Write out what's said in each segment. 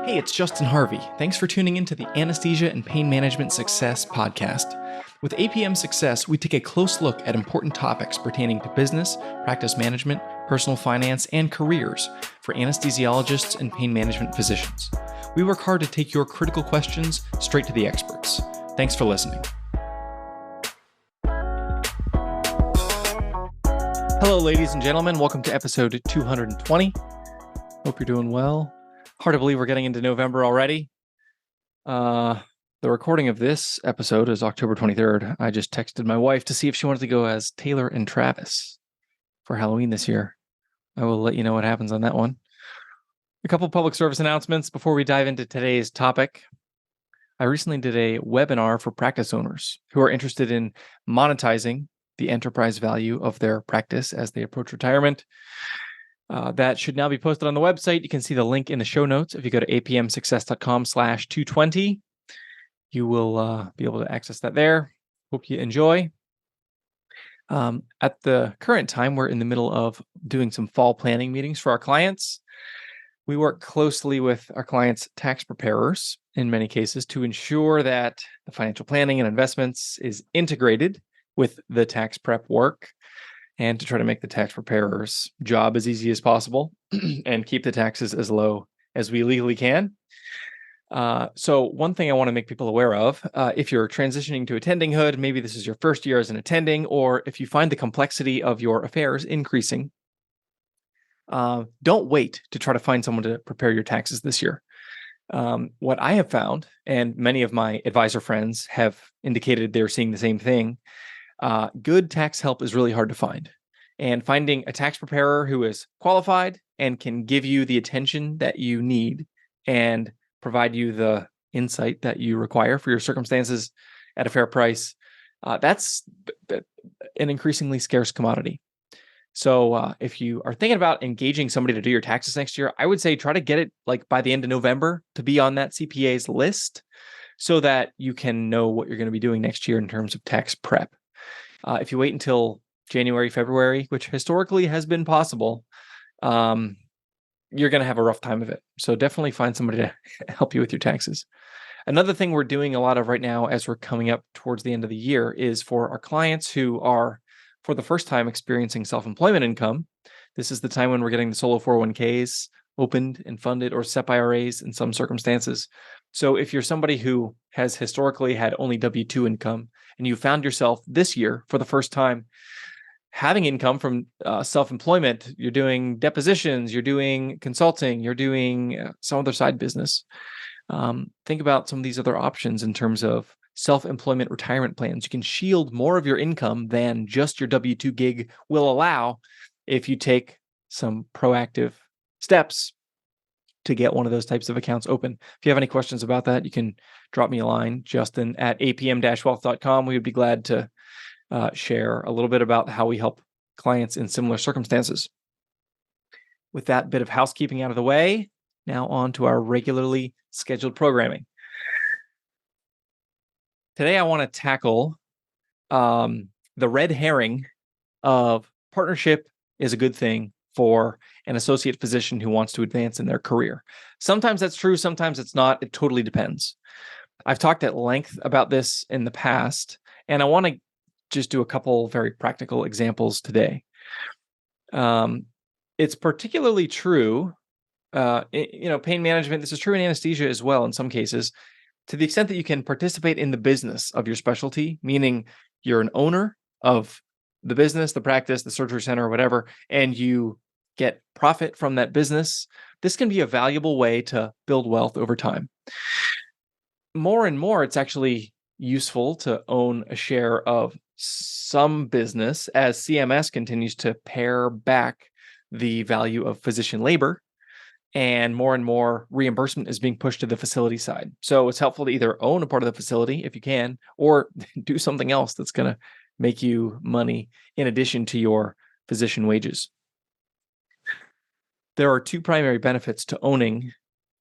Hey, it's Justin Harvey. Thanks for tuning into the Anesthesia and Pain Management Success podcast. With APM Success, we take a close look at important topics pertaining to business, practice management, personal finance, and careers for anesthesiologists and pain management physicians. We work hard to take your critical questions straight to the experts. Thanks for listening. Hello, ladies and gentlemen. Welcome to episode 220. Hope you're doing well. Hard to believe we're getting into November already. The recording of this episode is October 23rd. I just texted my wife to see if she wanted to go as Taylor and Travis for Halloween this year. I will let you know what happens on that one. A couple public service announcements before we dive into today's topic. I recently did a webinar for practice owners who are interested in monetizing the enterprise value of their practice as they approach retirement. That should now be posted on the website. You can see the link in the show notes. If you go to apmsuccess.com/220, you will be able to access that there. Hope you enjoy. At the current time, we're in the middle of doing some fall planning meetings for our clients. We work closely with our clients' tax preparers in many cases to ensure that the financial planning and investments is integrated with the tax prep work, and to try to make the tax preparer's job as easy as possible and keep the taxes as low as we legally can. So one thing I want to make people aware of, if you're transitioning to attendinghood, maybe this is your first year as an attending, or if you find the complexity of your affairs increasing, don't wait to try to find someone to prepare your taxes this year. What I have found, and many of my advisor friends have indicated they're seeing the same thing, good tax help is really hard to find. And finding a tax preparer who is qualified and can give you the attention that you need and provide you the insight that you require for your circumstances at a fair price, that's an increasingly scarce commodity. So if you are thinking about engaging somebody to do your taxes next year, I would say try to get it like by the end of November to be on that CPA's list so that you can know what you're going to be doing next year in terms of tax prep. If you wait until January, February, which historically has been possible, you're going to have a rough time of it. So definitely find somebody to help you with your taxes. Another thing we're doing a lot of right now as we're coming up towards the end of the year is for our clients who are, for the first time, experiencing self-employment income. This is the time when we're getting the solo 401ks opened and funded, or SEP IRAs in some circumstances. So if you're somebody who has historically had only W-2 income and you found yourself this year for the first time having income from self-employment, you're doing depositions, you're doing consulting, you're doing some other side business, think about some of these other options in terms of self-employment retirement plans. You can shield more of your income than just your W-2 gig will allow if you take some proactive steps to get one of those types of accounts open. If you have any questions about that, you can drop me a line, Justin at apm-wealth.com. We would be glad to share a little bit about how we help clients in similar circumstances. With that bit of housekeeping out of the way, now on to our regularly scheduled programming. Today, I want to tackle the red herring of partnership is a good thing for an associate physician who wants to advance in their career. Sometimes that's true, sometimes it's not. It totally depends. I've talked at length about this in the past, and I want to just do a couple very practical examples today. It's particularly true, pain management. This is true in anesthesia as well in some cases, to the extent that you can participate in the business of your specialty, meaning you're an owner of the business, the practice, the surgery center, or whatever, and you get profit from that business. This can be a valuable way to build wealth over time. More and more, it's actually useful to own a share of some business as CMS continues to pare back the value of physician labor, and more reimbursement is being pushed to the facility side. So it's helpful to either own a part of the facility if you can, or do something else that's going to make you money in addition to your physician wages. There are two primary benefits to owning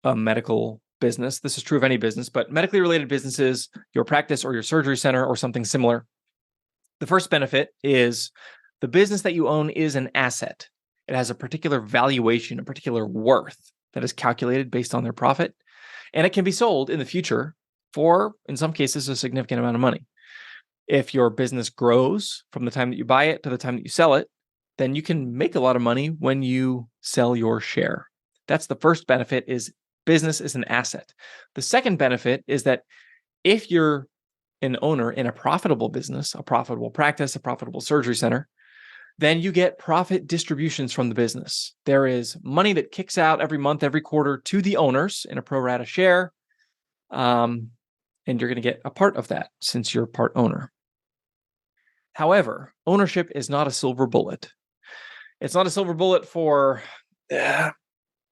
a medical business. This is true of any business, but medically related businesses, your practice or your surgery center or something similar. The first benefit is the business that you own is an asset. It has a particular valuation, a particular worth that is calculated based on their profit. And it can be sold in the future for, in some cases, a significant amount of money. If your business grows from the time that you buy it to the time that you sell it, then you can make a lot of money when you sell your share. That's the first benefit, is business is an asset. The second benefit is that if you're an owner in a profitable business, a profitable practice, a profitable surgery center, then you get profit distributions from the business. There is money that kicks out every month, every quarter to the owners in a pro rata share. And you're going to get a part of that since you're part owner. However, ownership is not a silver bullet. It's not a silver bullet for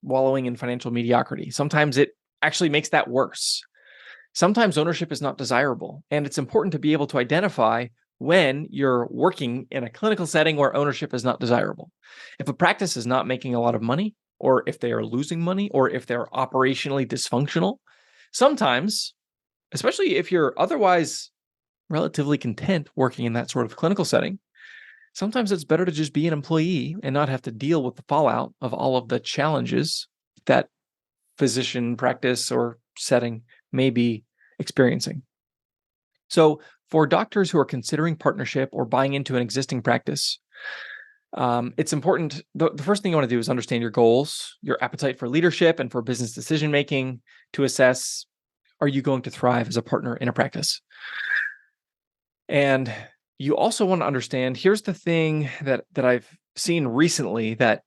wallowing in financial mediocrity. Sometimes it actually makes that worse. Sometimes ownership is not desirable, and it's important to be able to identify when you're working in a clinical setting where ownership is not desirable. If a practice is not making a lot of money, or if they are losing money, or if they're operationally dysfunctional, sometimes, especially if you're otherwise relatively content working in that sort of clinical setting, sometimes it's better to just be an employee and not have to deal with the fallout of all of the challenges that physician practice or setting may be experiencing. So for doctors who are considering partnership or buying into an existing practice, it's important. The first thing you want to do is understand your goals, your appetite for leadership and for business decision-making, to assess, are you going to thrive as a partner in a practice? And you also want to understand, here's the thing that I've seen recently that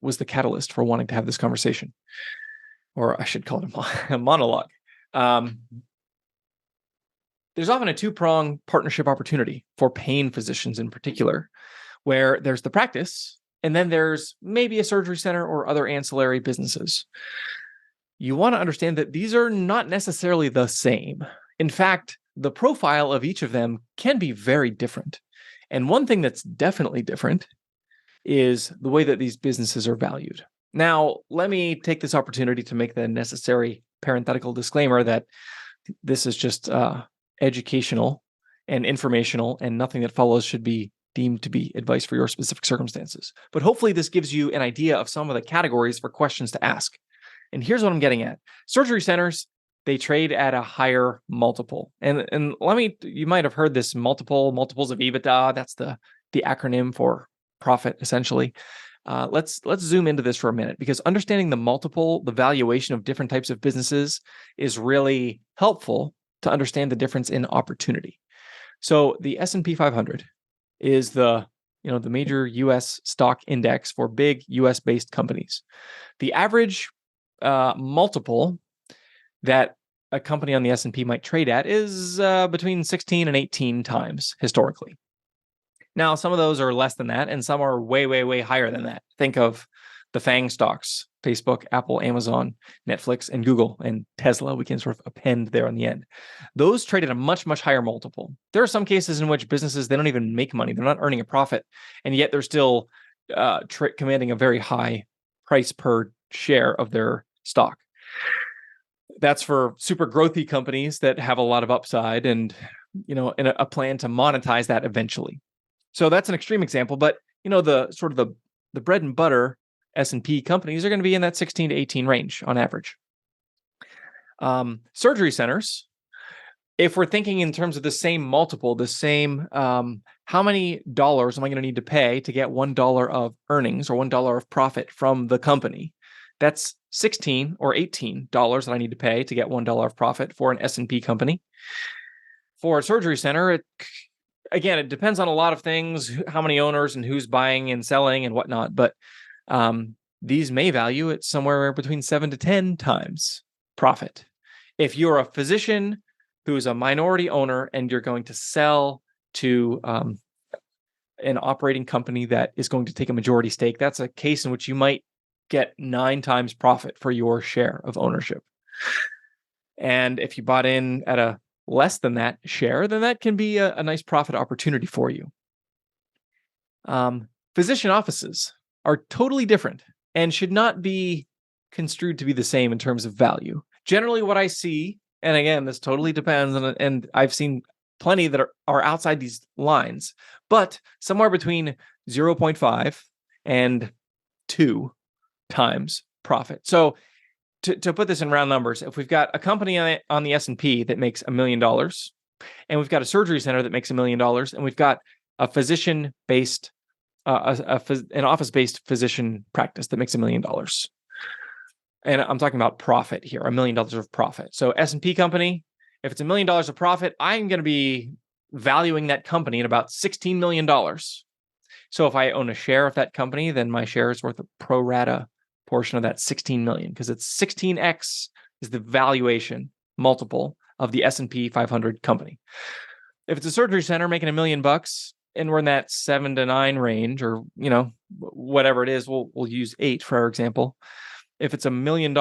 was the catalyst for wanting to have this conversation, or I should call it a monologue. There's often a two-pronged partnership opportunity for pain physicians in particular, where there's the practice, and then there's maybe a surgery center or other ancillary businesses. You want to understand that these are not necessarily the same. In fact, the profile of each of them can be very different. And one thing that's definitely different is the way that these businesses are valued. Now, let me take this opportunity to make the necessary parenthetical disclaimer that this is just educational and informational, and nothing that follows should be deemed to be advice for your specific circumstances. But hopefully this gives you an idea of some of the categories for questions to ask. And here's what I'm getting at. Surgery centers, they trade at a higher multiple. And you might have heard this multiples of EBITDA. That's the acronym for profit, essentially. Let's zoom into this for a minute, because understanding the multiple, the valuation of different types of businesses is really helpful to understand the difference in opportunity. So the S&P 500 is the major US stock index for big US based companies. The average multiple that a company on the S&P might trade at is between 16 and 18 times historically. Now, some of those are less than that, and some are way, way, way higher than that. Think of the FANG stocks: Facebook, Apple, Amazon, Netflix, and Google, and Tesla. We can sort of append there on the end. Those trade at a much, much higher multiple. There are some cases in which businesses, they don't even make money. They're not earning a profit, and yet they're still commanding a very high price per share of their stock. That's for super growthy companies that have a lot of upside and, in a plan to monetize that eventually. So that's an extreme example, but the bread and butter S&P companies are going to be in that 16 to 18 range on average. Surgery centers, if we're thinking in terms of the same multiple, the same, how many dollars am I going to need to pay to get $1 of earnings or $1 of profit from the company? That's $16 or $18 that I need to pay to get $1 of profit for an S&P company. For a surgery center, it depends on a lot of things, how many owners and who's buying and selling and whatnot. But these may value it somewhere between 7 to 10 times profit. If you're a physician who's a minority owner and you're going to sell to an operating company that is going to take a majority stake, that's a case in which you might get 9 times profit for your share of ownership. And if you bought in at a less than that share, then that can be a nice profit opportunity for you. Physician offices are totally different and should not be construed to be the same in terms of value. Generally, what I see, and again, this totally depends, and I've seen plenty that are outside these lines, but somewhere between 0.5 and 2 times profit. So to put this in round numbers, if we've got a company on the S&P that makes $1 million, and we've got a surgery center that makes $1 million, and we've got a physician-based, an office-based physician practice that makes $1 million. And I'm talking about profit here, $1 million of profit. So S&P company, if it's $1 million of profit, I'm going to be valuing that company at about $16 million. So if I own a share of that company, then my share is worth a pro rata portion of that 16 million, because it's 16x is the valuation multiple of the S&P 500 company. If it's a surgery center making $1 million and we're in that 7 to 9 range, or whatever it is, we'll use 8 for our example. If it's $1 million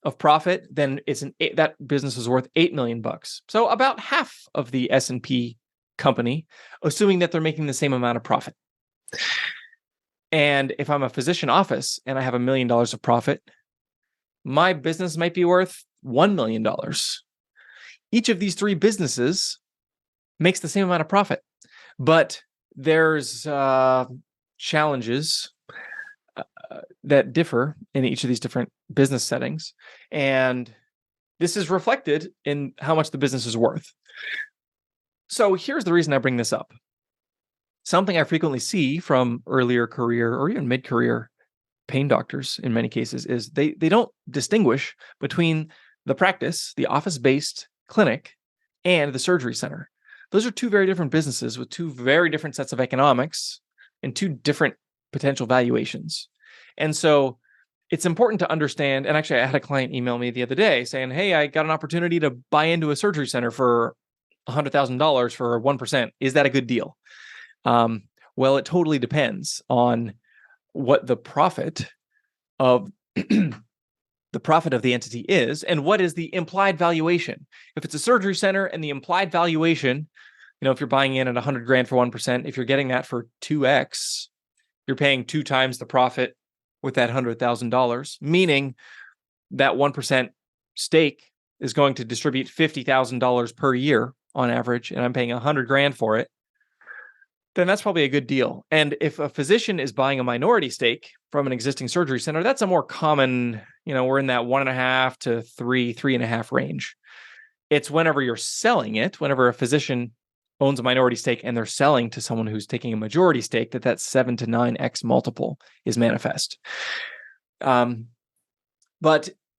of profit, then that business is worth $8 million. So about half of the S&P company, assuming that they're making the same amount of profit. And if I'm a physician office and I have $1 million of profit, my business might be worth $1 million. Each of these 3 businesses makes the same amount of profit, but there's challenges that differ in each of these different business settings. And this is reflected in how much the business is worth. So here's the reason I bring this up. Something I frequently see from earlier career or even mid-career pain doctors in many cases is they don't distinguish between the practice, the office-based clinic, and the surgery center. Those are 2 very different businesses with 2 very different sets of economics and 2 different potential valuations. And so it's important to understand, and actually I had a client email me the other day saying, hey, I got an opportunity to buy into a surgery center for $100,000 for 1%. Is that a good deal? Well, it totally depends on what the profit of the entity is and what is the implied valuation. If it's a surgery center and the implied valuation, if you're buying in at $100,000 for 1%, if you're getting that for 2x, you're paying 2 times the profit with that $100,000, meaning that 1% stake is going to distribute $50,000 per year on average, and I'm paying $100,000 for it, then that's probably a good deal. And if a physician is buying a minority stake from an existing surgery center, that's a more common, we're in that 1.5 to 3.5 range. It's whenever you're selling it, whenever a physician owns a minority stake and they're selling to someone who's taking a majority stake, that 7 to 9x multiple is manifest. But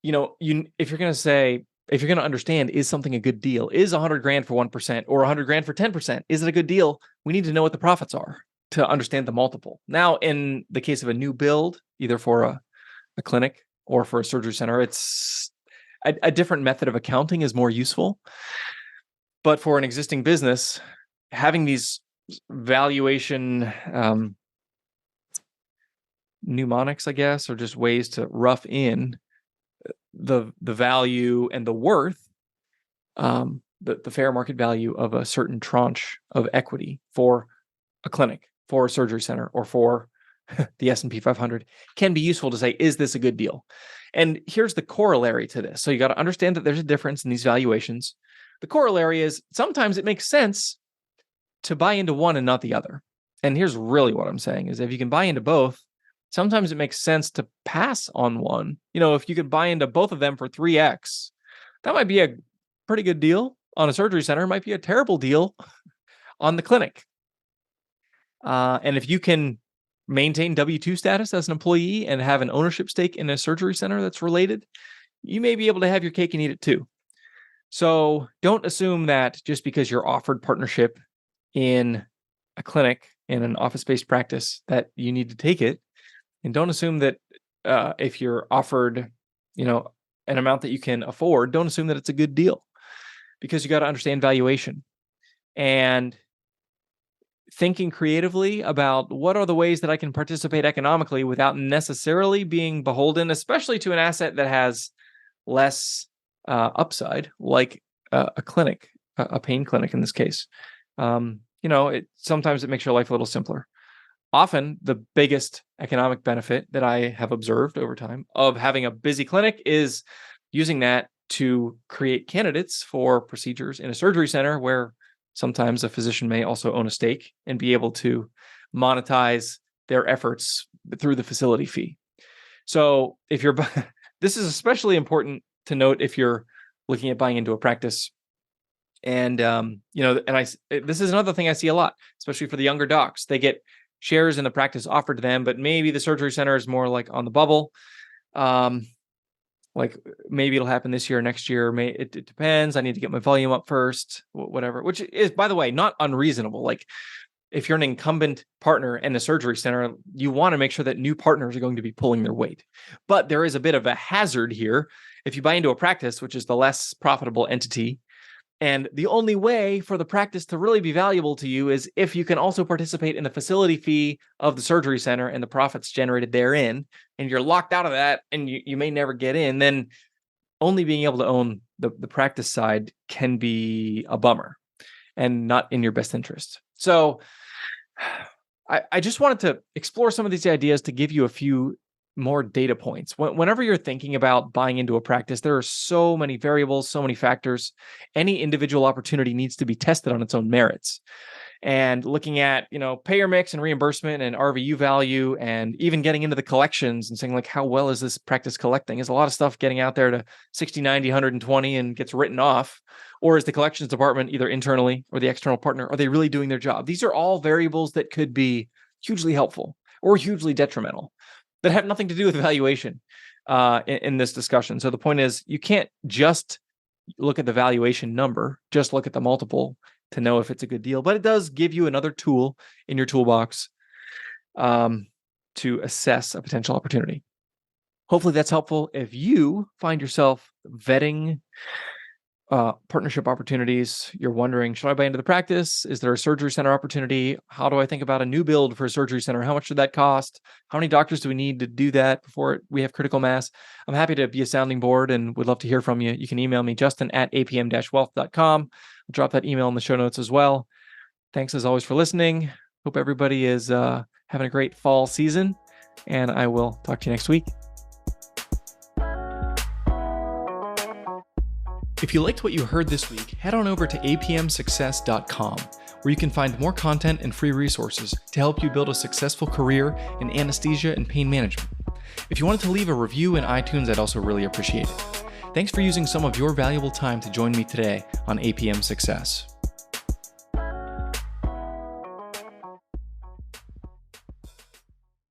if you're going to understand, is something a good deal? Is $100,000 for 1% or $100,000 for 10%? Is it a good deal? We need to know what the profits are to understand the multiple. Now, in the case of a new build, either for a clinic or for a surgery center, it's a different method of accounting is more useful. But for an existing business, having these valuation mnemonics, I guess, or just ways to rough in the value and the worth, the fair market value of a certain tranche of equity for a clinic, for a surgery center, or for the S&P 500 can be useful to say, is this a good deal? And here's the corollary to this. So you got to understand that there's a difference in these valuations. The corollary is sometimes it makes sense to buy into one and not the other. And here's really what I'm saying is if you can buy into both, sometimes it makes sense to pass on one. If you could buy into both of them for 3x, that might be a pretty good deal on a surgery center. It might be a terrible deal on the clinic. And if you can maintain W-2 status as an employee and have an ownership stake in a surgery center that's related, you may be able to have your cake and eat it too. So don't assume that just because you're offered partnership in a clinic, in an office-based practice, that you need to take it. And don't assume that if you're offered, an amount that you can afford, don't assume that it's a good deal, because you got to understand valuation and thinking creatively about what are the ways that I can participate economically without necessarily being beholden, especially to an asset that has less upside, like a clinic, a pain clinic in this case. Sometimes it makes your life a little simpler. Often the biggest economic benefit that I have observed over time of having a busy clinic is using that to create candidates for procedures in a surgery center, where sometimes a physician may also own a stake and be able to monetize their efforts through the facility fee. So if you're This is especially important to note if you're looking at buying into a practice. And, this is another thing I see a lot, especially for the younger docs. They get shares in the practice offered to them, but maybe the surgery center is more like on the bubble. Like maybe it'll happen this year, next year. It depends. I need to get my volume up first, whatever, which is, by the way, not unreasonable. Like if you're an incumbent partner in a surgery center, you want to make sure that new partners are going to be pulling their weight. But there is a bit of a hazard here. If you buy into a practice, which is the less profitable entity, and the only way for the practice to really be valuable to you is if you can also participate in the facility fee of the surgery center and the profits generated therein, and you're locked out of that and you may never get in, then only being able to own the practice side can be a bummer and not in your best interest. So I just wanted to explore some of these ideas to give you a few more data points. Whenever you're thinking about buying into a practice, there are so many variables, so many factors. Any individual opportunity needs to be tested on its own merits. And looking at, payer mix and reimbursement and RVU value, and even getting into the collections and saying like, how well is this practice collecting? Is a lot of stuff getting out there to 60, 90, 120 and gets written off? Or is the collections department, either internally or the external partner, are they really doing their job? These are all variables that could be hugely helpful or hugely detrimental, that have nothing to do with valuation in this discussion. So the point is, you can't just look at the valuation number, just look at the multiple to know if it's a good deal. But it does give you another tool in your toolbox to assess a potential opportunity. Hopefully that's helpful. If you find yourself vetting partnership opportunities, you're wondering, should I buy into the practice? Is there a surgery center opportunity? How do I think about a new build for a surgery center? How much should that cost? How many doctors do we need to do that before we have critical mass? I'm happy to be a sounding board and would love to hear from you. You can email me, justin@apm-wealth.com. I'll drop that email in the show notes as well. Thanks as always for listening. Hope everybody is having a great fall season, and I will talk to you next week. If you liked what you heard this week, head on over to apmsuccess.com, where you can find more content and free resources to help you build a successful career in anesthesia and pain management. If you wanted to leave a review in iTunes, I'd also really appreciate it. Thanks for using some of your valuable time to join me today on APM Success.